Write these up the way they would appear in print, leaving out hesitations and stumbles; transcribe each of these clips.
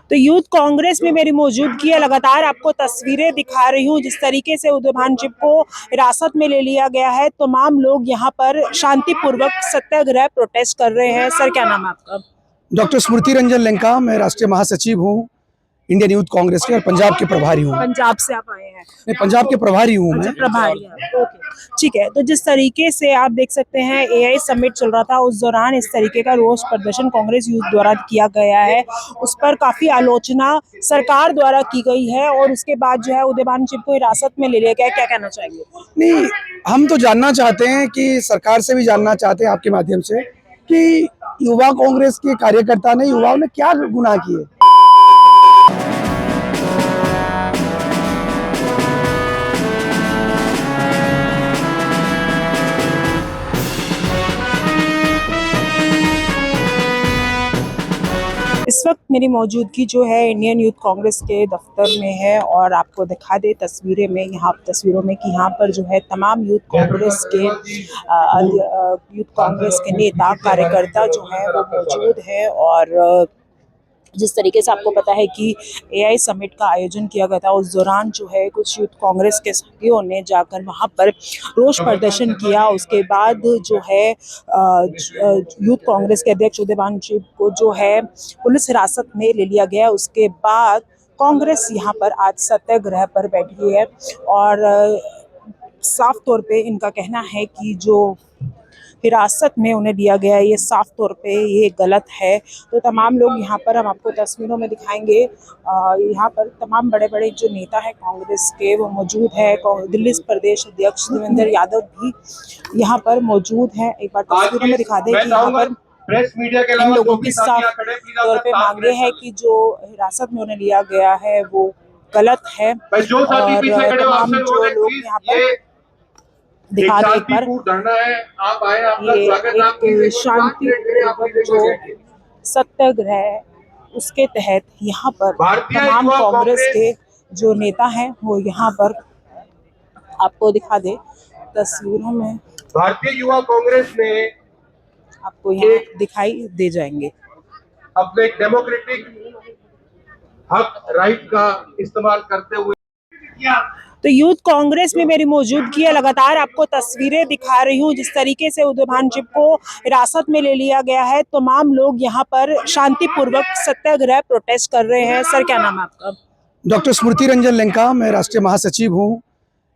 तो यूथ कांग्रेस में मेरी मौजूदगी है। लगातार आपको तस्वीरें दिखा रही हूँ जिस तरीके से उदयभान जी को हिरासत में ले लिया गया है। तमाम लोग यहाँ पर शांतिपूर्वक सत्याग्रह प्रोटेस्ट कर रहे हैं। सर, क्या नाम है आपका? डॉक्टर स्मृति रंजन लंका, मैं राष्ट्रीय महासचिव हूँ इंडियन यूथ कांग्रेस के और पंजाब के प्रभारी हूँ। पंजाब से आप आए हैं? मैं पंजाब के प्रभारी हूँ। मैं प्रभारी हैं। ओके, ठीक है। तो जिस तरीके से आप देख सकते हैं एआई समिट चल रहा था, उस दौरान इस तरीके का रोष प्रदर्शन कांग्रेस यूथ द्वारा किया गया है। उस पर काफी आलोचना सरकार द्वारा की गई है और उसके बाद जो है उदयभान जी को हिरासत में ले लिया गया है। क्या कहना चाहिए? नहीं, हम तो जानना चाहते हैं कि सरकार से भी जानना चाहते हैं आपके माध्यम से कि युवा कांग्रेस के कार्यकर्ता ने, युवाओं ने क्या गुनाह किए। इस वक्त मेरी मौजूदगी जो है इंडियन यूथ कांग्रेस के दफ्तर में है और आपको दिखा दे तस्वीरें में, यहाँ तस्वीरों में कि यहाँ पर जो है तमाम यूथ कांग्रेस के नेता कार्यकर्ता जो है वो मौजूद है। और जिस तरीके से आपको पता है कि एआई समिट का आयोजन किया गया था, उस दौरान जो है कुछ यूथ कांग्रेस के साथियों ने जाकर वहां पर रोष प्रदर्शन किया। उसके बाद जो है यूथ कांग्रेस के अध्यक्ष उदयभान जी को जो है पुलिस हिरासत में ले लिया गया। उसके बाद कांग्रेस यहाँ पर आज सत्याग्रह पर बैठी है और साफ तौर पे इनका कहना है कि जो हिरासत में उन्हें लिया गया है ये साफ तौर पे ये गलत है। तो तमाम लोग यहाँ पर, हम आपको तस्वीरों में दिखाएंगे, यहाँ पर तमाम बड़े बड़े जो नेता हैं कांग्रेस के वो मौजूद है। दिल्ली प्रदेश अध्यक्ष देवेंद्र यादव भी यहाँ पर मौजूद हैं। एक बार तस्वीरों में दिखा दें कि यहाँ पर प्रेस मीडिया के इन लोगों की साफ तौर पे मांगे हैं कि जो हिरासत में उन्हें लिया गया है वो गलत है। और तमाम जो लोग यहाँ पर दिखा दे एक बार, ये एक शांतिपूर्वक जो सत्याग्रह उसके तहत यहाँ पर तमाम कांग्रेस के जो नेता हैं वो यहाँ पर आपको दिखा दे तस्वीरों में, भारतीय युवा कांग्रेस ने आपको यहाँ दिखाई दे जाएंगे। अपने डेमोक्रेटिक हक राइट का इस्तेमाल करते हुए तो यूथ कांग्रेस में मेरी मौजूदगी है। लगातार आपको तस्वीरें दिखा रही हूँ जिस तरीके से उदयभान जी को हिरासत में ले लिया गया है। तमाम लोग यहाँ पर शांतिपूर्वक सत्याग्रह प्रोटेस्ट कर रहे हैं। सर, क्या नाम है आपका? डॉक्टर स्मृति रंजन लंका, मैं राष्ट्रीय महासचिव हूँ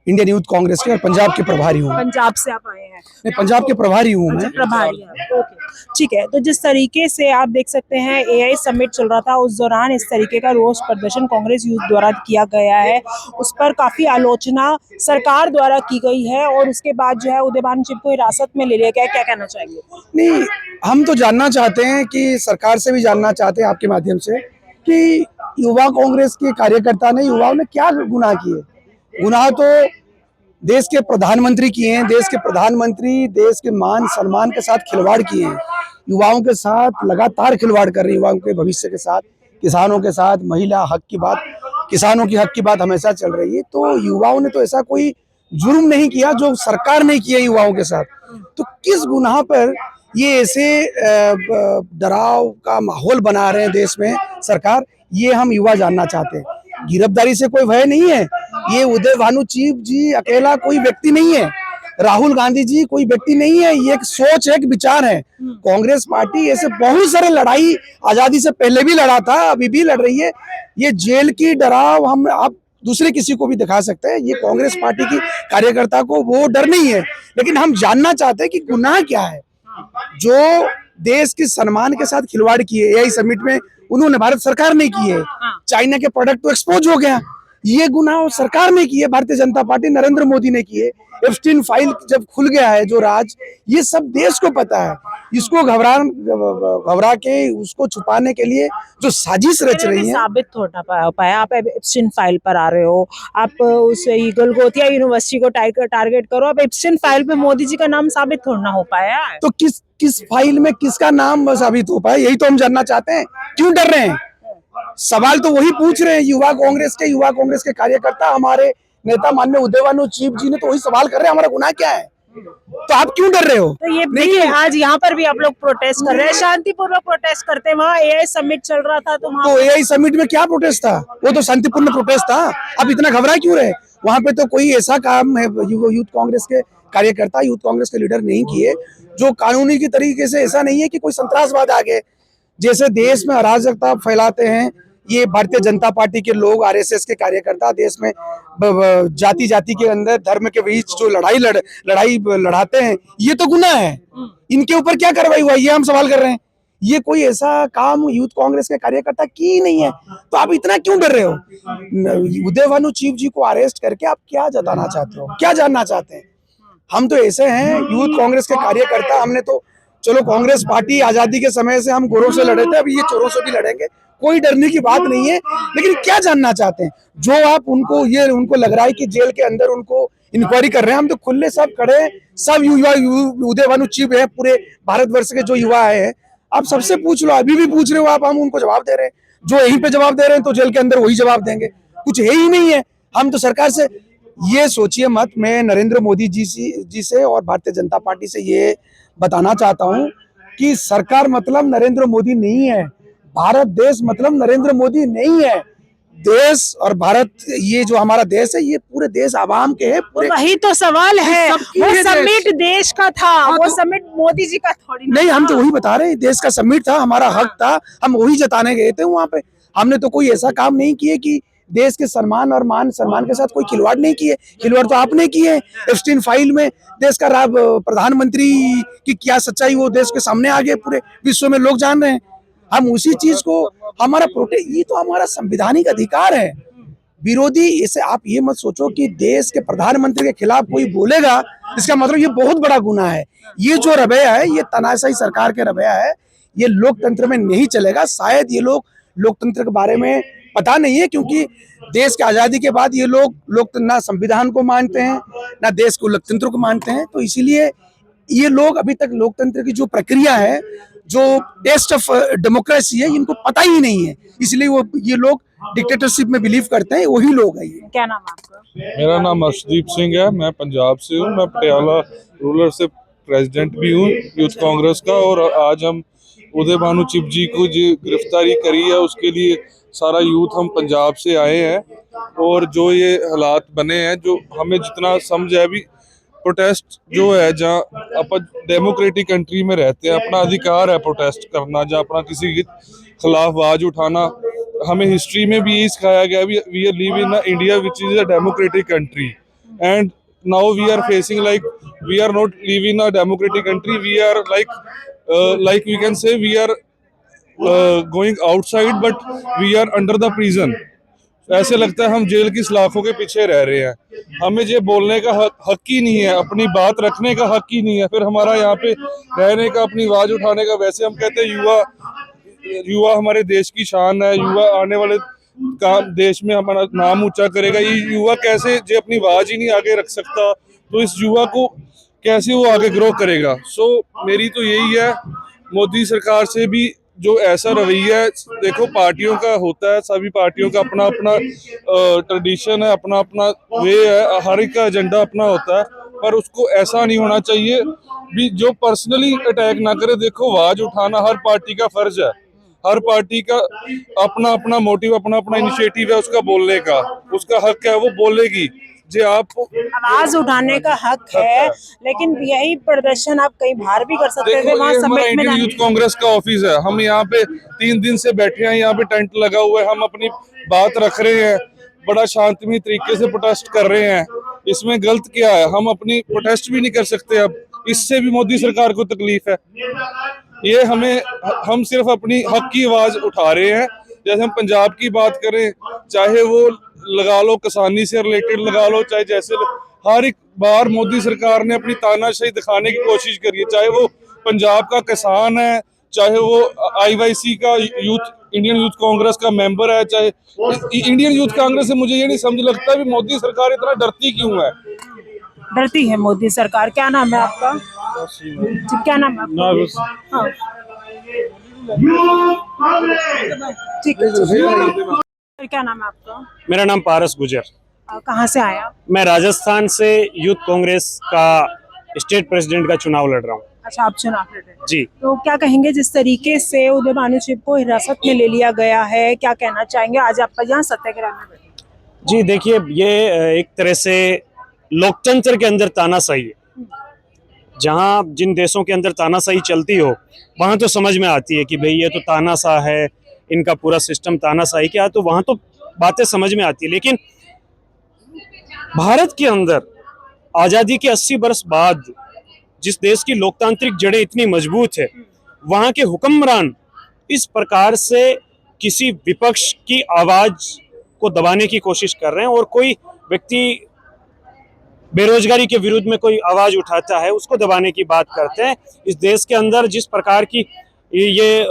इंडियन यूथ कांग्रेस के और पंजाब के प्रभारी हूँ। पंजाब से आप आए हैं? मैं पंजाब के प्रभारी हूँ। मैं प्रभारी हैं। ओके, ठीक है। तो जिस तरीके से आप देख सकते हैं एआई समिट चल रहा था, उस दौरान इस तरीके का रोष प्रदर्शन कांग्रेस यूथ द्वारा किया गया है। उस पर काफी आलोचना सरकार द्वारा की गई है और उसके बाद जो है उदयभान जी को हिरासत में ले लिया गया है। क्या कहना चाहिए? नहीं, हम तो जानना चाहते हैं कि सरकार से भी जानना चाहते हैं आपके माध्यम से कि युवा कांग्रेस के कार्यकर्ता ने, युवाओं ने क्या गुनाह किए। गुनाह तो देश के प्रधानमंत्री किए हैं। देश के प्रधानमंत्री देश के मान सम्मान के साथ खिलवाड़ किए हैं। युवाओं के साथ लगातार खिलवाड़ कर रहे हैं, युवाओं के भविष्य के साथ, किसानों के साथ, महिला हक की बात, किसानों की हक की बात हमेशा चल रही है। तो युवाओं ने तो ऐसा कोई जुर्म नहीं किया जो सरकार ने किया युवाओं के साथ। तो किस गुनाह पर ये ऐसे डराव का माहौल बना रहे हैं देश में सरकार, ये हम युवा जानना चाहते हैं। गिरफ्तारी से कोई भय नहीं है। ये उदयभानु जी अकेला कोई व्यक्ति नहीं है, राहुल गांधी जी कोई व्यक्ति नहीं है। ये एक सोच है, एक विचार है। कांग्रेस पार्टी ऐसे बहुत सारे लड़ाई आजादी से पहले भी लड़ा था, अभी भी लड़ रही है। ये जेल की डराव हम आप दूसरे किसी को भी दिखा सकते हैं, ये कांग्रेस पार्टी की कार्यकर्ता को वो डर नहीं है। लेकिन हम जानना चाहते हैं कि गुनाह क्या है जो देश के सम्मान के साथ खिलवाड़ किए एआई समिट में, उन्होंने भारत सरकार ने किए। चाइना के प्रोडक्ट तो एक्सपोज हो गया, ये गुनाह सरकार ने किए, भारतीय जनता पार्टी नरेंद्र मोदी ने किए। एप्स्टीन फाइल जब खुल गया है जो राज, ये सब देश को पता है। इसको घबरा के उसको छुपाने के लिए जो साजिश रच रही है, साबित थोड़ा पाया। आप एप्स्टीन फाइल पर आ रहे हो, आप उस गलगोटिया यूनिवर्सिटी को टारगेट करो, अब एप्स्टीन फाइल पे मोदी जी का नाम साबित थोड़ा हो पाया है। तो किस फाइल में किसका नाम साबित हो पाया, यही तो हम जानना चाहते हैं। क्यों डर रहे हैं? सवाल तो वही पूछ रहे हैं युवा कांग्रेस के कार्यकर्ता। हमारे नेता माननीय उदयभानु जी ने तो वही सवाल कर रहे हैं, हमारा गुनाह क्या है। तो आप क्यों डर रहे हो? तो ये देखिए आज यहाँ पर भी आप लोग प्रोटेस्ट कर रहे हैं, शांतिपूर्वक प्रोटेस्ट करते हैं। वहाँ एआई समिट चल रहा था तो वहाँ तो एआई समिट में क्या प्रोटेस्ट था? वो तो शांतिपूर्ण प्रोटेस्ट था। अब इतना घबरा क्यों रहे? वहां पे तो कोई ऐसा काम है यूथ कांग्रेस के कार्यकर्ता, यूथ कांग्रेस के लीडर नहीं किए जो कानूनी की तरीके से। ऐसा नहीं है कि कोई संतरासवाद आ गए, जैसे देश में अराजकता फैलाते हैं ये भारतीय जनता पार्टी के लोग, आरएसएस के कार्यकर्ता देश में जाति जाति के अंदर धर्म के बीच जो लड़ाई लड़ाते हैं, ये तो गुनाह है। इनके ऊपर क्या कार्रवाई हुआ, ये हम सवाल कर रहे हैं। ये कोई ऐसा काम यूथ कांग्रेस के कार्यकर्ता की ही नहीं है, तो आप इतना क्यों डर रहे हो? उदय भानु चीफ जी को अरेस्ट करके आप क्या जताना चाहते हो, क्या जानना चाहते हैं? हम तो ऐसे हैं यूथ कांग्रेस के कार्यकर्ता, हमने तो चलो कांग्रेस पार्टी आजादी के समय से हम गोरों से लड़े थे, अभी ये चोरों से भी लड़ेंगे, कोई डरने की बात नहीं है। लेकिन क्या जानना चाहते हैं? जो आप उनको लग रहा है कि जेल के अंदर उनको इंक्वायरी कर रहे हैं, हम तो खुले सब खड़े हैं, सब युवा उदय भानु चीफ है, पूरे भारतवर्ष के जो युवा है, आप सबसे पूछ लो, अभी भी पूछ रहे हो आप, हम उनको जवाब दे रहे हैं। जो यहीं पे जवाब दे रहे हैं तो जेल के अंदर वही जवाब देंगे, कुछ है ही नहीं है। हम तो सरकार से ये सोचिए मत, मैं नरेंद्र मोदी जी से और भारतीय जनता पार्टी से ये बताना चाहता हूं कि सरकार मतलब नरेंद्र मोदी नहीं है, भारत देश मतलब नरेंद्र मोदी नहीं है। देश और भारत, ये जो हमारा देश है, ये पूरे देश आवाम के है। पूरे वही तो सवाल है, सबकी वो है समिट देश का था, वो तो- समिट मोदी जी का थोड़ी नहीं, हम तो वही बता रहे हैं, देश का समिट था, हमारा हक था, हम वही जताने गए थे वहां पे। हमने तो कोई ऐसा काम नहीं किए कि देश के सम्मान और मान सम्मान के साथ कोई खिलवाड़ नहीं किए। खिलवाड़ तो आपने किए। एप्स्टीन फाइल में देश का प्रधानमंत्री की क्या सच्चाई वो देश के सामने आ गए, पूरे विश्व में लोग जान रहे हैं। हम उसी चीज को हमारा ये तो हमारा संवैधानिक अधिकार है। विरोधी, इसे आप ये मत सोचो कि देश के प्रधानमंत्री के खिलाफ कोई बोलेगा इसका मतलब ये बहुत बड़ा गुनाह है। ये जो रवैया है, ये तानाशाही सरकार के रवैया है, ये लोकतंत्र में नहीं चलेगा। शायद ये लोग लोकतंत्र के बारे में पता नहीं है, क्योंकि देश की आजादी के बाद ये लोग ना संविधान को मानते हैं, ना देश को लोकतंत्र को मानते हैं। तो इसीलिए ये लोग अभी तक लोकतंत्र की जो प्रक्रिया है, जो टेस्ट ऑफ डेमोक्रेसी है, इनको पता ही नहीं है। इसलिए ये लोग डिक्टेटरशिप में बिलीव करते हैं, वही लोग हैं ये। क्या नाम है आपका? मेरा नाम अर्शदीप सिंह है, मैं पंजाब से हूँ। मैं पटियाला रूरल से प्रेसिडेंट भी हूँ यूथ कांग्रेस का। और आज हम उदय भानु चीफ जी को जो गिरफ्तारी करी है उसके लिए सारा यूथ हम पंजाब से आए हैं। और जो ये हालात बने हैं, जो हमें जितना समझ है, अभी प्रोटेस्ट जो है, जहाँ अपन डेमोक्रेटिक कंट्री में रहते हैं, अपना अधिकार है प्रोटेस्ट करना, जहाँ अपना किसी के खिलाफ आवाज उठाना। हमें हिस्ट्री में भी यही सिखाया गया, we are live in India which is a democratic country, and now we are facing like we are not live in a democratic country, we are like we can say we are going outside but we are under the prison। ऐसे लगता है हम jail की सलाखों के पीछे रह रहे हैं। हमें ये बोलने का हक ही नहीं है, अपनी बात रखने का हक ही नहीं है, फिर हमारा यहाँ पे रहने का, अपनी आवाज उठाने का। वैसे हम कहते हैं युवा हमारे देश की शान है, युवा आने वाले देश में हमारा नाम ऊंचा करेगा। ये युवा कैसे जो अपनी आवाज ही नहीं आगे रख सकता, तो इस युवा को कैसे वो आगे ग्रो करेगा। सो मेरी तो यही है, मोदी सरकार से भी जो ऐसा रवैया है, देखो पार्टियों का होता है, सभी पार्टियों का अपना अपना ट्रेडिशन है, अपना अपना वे है, हर एक का एजेंडा अपना होता है, पर उसको ऐसा नहीं होना चाहिए भी जो पर्सनली अटैक ना करे। देखो आवाज उठाना हर पार्टी का फर्ज है, हर पार्टी का अपना अपना मोटिव, अपना अपना इनिशिएटिव है उसका बोलने का, उसका हक है, वो बोलेगी। जो आप आवाज उठाने का हक है, लेकिन यही प्रदर्शन आप कहीं बाहर भी कर सकते थे, वहाँ समिट में इंडियन यूथ कांग्रेस का ऑफिस है, हम यहाँ पे 3 दिन से बैठे हैं, यहाँ पे टेंट लगा हुआ है, हम अपनी बात रख रहे हैं, बड़ा शांतिमय तरीके से प्रोटेस्ट कर रहे हैं। इसमें गलत क्या है? हम अपनी प्रोटेस्ट भी नहीं कर सकते अब, इससे भी मोदी सरकार को तकलीफ है। ये हम सिर्फ अपनी हक की आवाज उठा रहे हैं। जैसे हम पंजाब की बात करें, चाहे वो लगा लो किसानी से रिलेटेड लगा लो, चाहे जैसे हर एक बार मोदी सरकार ने अपनी तानाशाही दिखाने की कोशिश करी है, चाहे वो पंजाब का किसान है, चाहे वो आईवाईसी का इंडियन यूथ कांग्रेस का मेंबर है, चाहे इंडियन यूथ कांग्रेस से मुझे ये नहीं समझ लगता भी मोदी सरकार इतना डरती क्यों है। डरती है मोदी सरकार। क्या नाम है आपका? जी, क्या नाम है आपका? हाँ। ठीक है, क्या नाम है आपका? मेरा नाम पारस गुजर। कहाँ से आया? मैं राजस्थान से यूथ कांग्रेस का स्टेट प्रेसिडेंट का चुनाव लड़ रहा हूँ। अच्छा, आप चुनाव लड़ रहे हैं। जी, तो क्या कहेंगे, जिस तरीके से उदय भानु चिब को हिरासत में ले लिया गया है, क्या कहना चाहेंगे? आज आप यहाँ सत्याग्रह में बैठे। जी देखिए, ये एक तरह से लोकतंत्र के अंदर तानाशाही है। जहाँ जिन देशों के अंदर तानाशाही चलती हो वहाँ तो समझ में आती है कि भाई ये तो तानाशाह है, इनका पूरा सिस्टम तानाशाही क्या है, तो वहाँ तो बातें समझ में आती है। लेकिन भारत के अंदर आज़ादी के 80 वर्ष बाद जिस देश की लोकतांत्रिक जड़ें इतनी मजबूत है, वहाँ के हुक्मरान इस प्रकार से किसी विपक्ष की आवाज को दबाने की कोशिश कर रहे हैं। और कोई व्यक्ति बेरोजगारी के विरुद्ध में कोई आवाज उठाता है, उसको दबाने की बात करते हैं। इस देश के अंदर जिस प्रकार की ये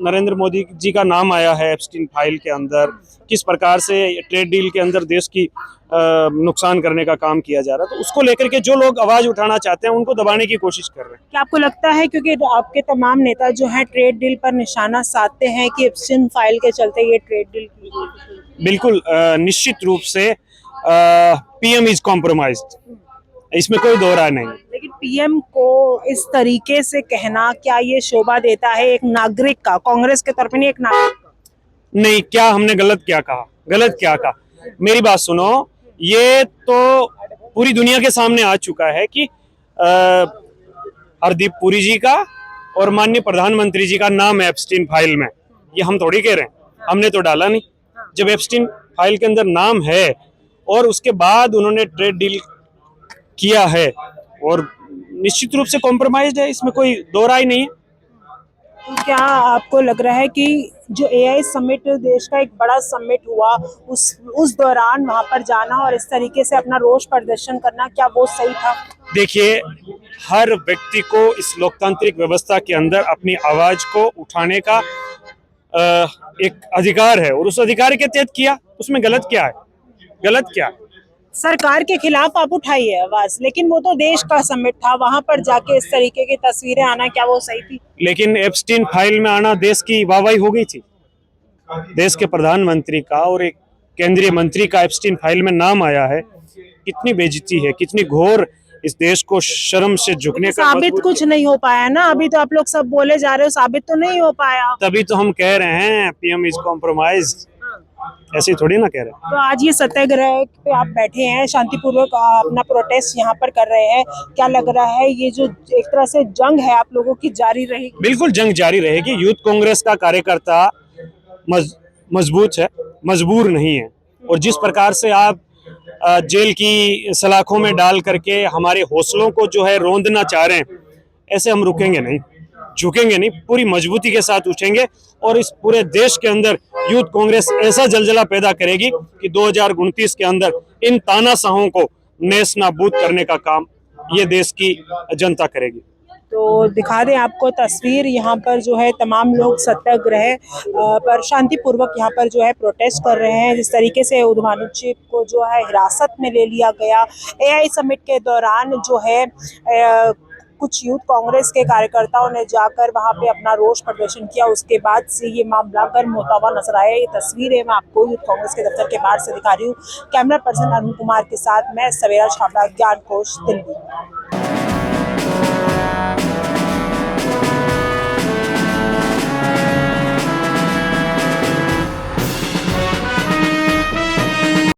नरेंद्र मोदी जी का नाम आया है एप्स्टीन फाइल के अंदर, किस प्रकार से ट्रेड डील के अंदर देश की नुकसान करने का काम किया जा रहा है, तो उसको लेकर के जो लोग आवाज उठाना चाहते हैं उनको दबाने की कोशिश कर रहे हैं। क्या आपको लगता है, क्योंकि आपके तमाम नेता जो हैं ट्रेड डील पर निशाना साधते हैं, कि एप्स्टीन फाइल के चलते ये ट्रेड डील की गई? बिल्कुल, निश्चित रूप से पीएम इज कॉम्प्रोमाइज्ड, इसमें कोई दो राय नहीं। लेकिन पीएम को इस तरीके से कहना, क्या ये शोभा देता है एक नागरिक का, कांग्रेस के तरफ नहीं, एक नागरिक का? नहीं, क्या हमने गलत क्या कहा? गलत क्या कहा? मेरी बात सुनो, ये तो पूरी दुनिया के सामने आ चुका है कि हरदीप पुरी जी का और माननीय प्रधानमंत्री जी का नाम है एप्स्टीन फाइल में। ये हम थोड़ी कह रहे हैं, हमने तो डाला नहीं। जब एप्स्टीन फाइल के अंदर नाम है और उसके बाद उन्होंने ट्रेड डील किया है, और निश्चित रूप से कॉम्प्रोमाइज्ड है, इसमें कोई दो राय नहीं है। तो क्या आपको लग रहा है कि जो एआई समिट, देश का एक बड़ा समिट हुआ, उस दौरान वहां पर जाना और इस तरीके से अपना रोष प्रदर्शन करना, क्या वो सही था? देखिए, हर व्यक्ति को इस लोकतांत्रिक व्यवस्था के अंदर अपनी आवाज को उठाने का एक अधिकार है, और उस अधिकार के तहत किया, उसमें गलत क्या है? गलत क्या है? सरकार के खिलाफ आप उठाई है आवाज, लेकिन वो तो देश का समिट था, वहां पर जाके इस तरीके की तस्वीरें आना, क्या वो सही थी? लेकिन एप्स्टीन फाइल में आना देश की वाहवाही हो गई थी। देश के प्रधानमंत्री का और एक केंद्रीय मंत्री का एप्स्टीन फाइल में नाम आया है। कितनी बेइज्जती है, कितनी घोर इस देश को शर्म से झुकने का साबित कुछ नहीं हो पाया ना, अभी तो आप लोग सब बोले जा रहे हो, साबित तो नहीं हो पाया। तभी तो हम कह रहे हैं पीएम इज कॉम्प्रोमाइज्ड, ऐसे ही थोड़ी ना कह रहे हैं। तो आज ये सत्याग्रह पे आप बैठे हैं, शांतिपूर्वक अपना प्रोटेस्ट यहाँ पर कर रहे हैं, क्या लग रहा है ये जो एक तरह से जंग है आप लोगों की जारी रहेगी? बिल्कुल जंग जारी रहेगी। यूथ कांग्रेस का कार्यकर्ता मजबूत है, मजबूर नहीं है। और जिस प्रकार से आप जेल की सलाखों में डाल करके हमारे हौसलों को जो है रौंदना चाह रहे हैं, ऐसे हम रुकेंगे नहीं, झुकेंगे नहीं, पूरी मजबूती के साथ उठेंगे। और इस पूरे देश के अंदर यूथ कांग्रेस ऐसा जलजला पैदा करेगी कि 2029 के अंदर इन तानाशाहों को नेस नाबूद करने का काम ये देश की जनता करेगी। तो दिखा दें आपको तस्वीर, यहाँ पर जो है तमाम लोग सत्याग्रह पर शांतिपूर्वक यहाँ पर जो है प्रोटेस्ट कर रहे हैं। जिस तरीके से उदय भानु चिब को जो है हिरासत में ले लिया गया, एआई समिट के दौरान जो है कुछ यूथ कांग्रेस के कार्यकर्ताओं ने जाकर वहां पे अपना रोष प्रदर्शन किया, उसके बाद से ये मामला गर्म होता हुआ नजर आया। ये तस्वीरें मैं आपको यूथ कांग्रेस के दफ्तर के बाहर से दिखा रही हूँ। कैमरा पर्सन अरुण कुमार के साथ मैं सवेरा छाबड़ा, ज्ञान कोश, दिल्ली।